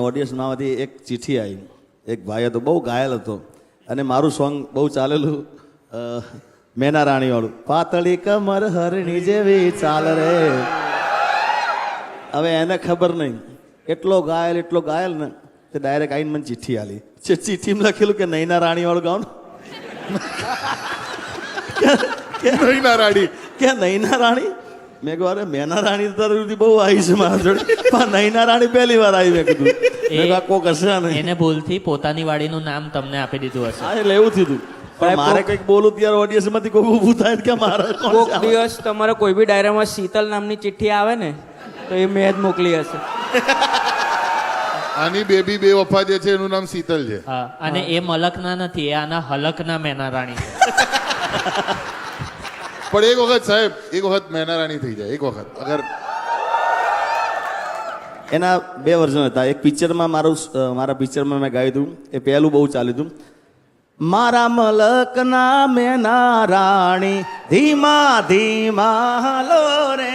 ઓડિયન્સમાંથી એક ચિઠ્ઠી આવી. એક ભાઈ હતો, બહુ ઘાયલ હતો અને મારું સોંગ બહુ ચાલેલું, મેના રાણી વાળું. પાતળી કમર હરણી જેવી ચાલ રે. હવે એને ખબર નહીં, એટલો ઘાયલ ને તે ડાયરેક્ટ આવીને મને ચિઠ્ઠી આલી. ચિઠ્ઠીમાં લખેલું કે નૈના રાણી વાળું ગાઉં નૈના રાણી કે નૈના રાણી. મેં કહ્યું અરે મેના રાણી તો બહુ આવી છે મારા જોડે, પણ નૈના રાણી પહેલી વાર આવી. મેં કીધું કોક હશે નહીં, એને ભૂલથી પોતાની વાડીનું નામ તમને આપી દીધું હશે. હા એટલે એવું થયું. પણ મારે કંઈક બોલું ત્યારે ઓડિયન્સ માંથી કોઈ ઊભું થાય કે મારા કોક દિવસ તમારે કોઈ બી ડાયરામાં શીતલ નામની ચિઠ્ઠી આવે ને તો એ મેં જ મોકલી હશે. આની બેબી બે વફા જે છે એનું નામ શીતલ છે. હા, અને એ મલકના નથી, એ આના હલકના મેના રાણી છે. પણ એક વખત સાહેબ, એક વખત મેના રાણી થઈ જાય. એક વખત અગર એના બે વર્ઝન હતા. એક પિક્ચરમાં મારા પિક્ચરમાં મેં ગાયું હતું, એ પહેલું બહુ ચાલ્યું હતું. મારા મલકના મેના રાણી ધીમા ધીમા હાલો રે,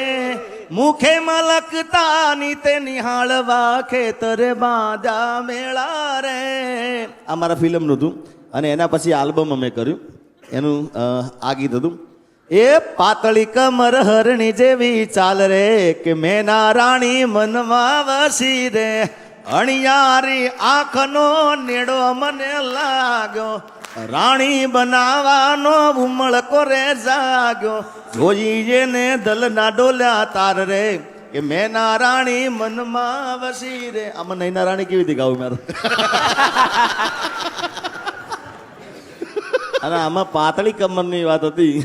મુખે મલકતાની તે નિહાળવા ખેતર બાંધા મેળા રે. આ મારા ફિલ્મનું હતું. અને એના પછી આલ્બમ અમે કર્યું, એનું આ ગીત હતું. એ પાતળી કમર હરણી જેવી ચાલ રે, કે મેના રાણી મનમાં વસી રે. અણિયારી આંખનો નેડો મને લાગ્યો, રાણી બનાવવાનો ઉમળકો રે જાગ્યો. જોઈએ ને દલના ડોલ્યા તાર રે, કે મેના રાણી મનમાં વસી રે. આમાં નૈના રાણી કેવી રીતે ગાવું મારું? અને આમાં પાતળી કમરની વાત હતી.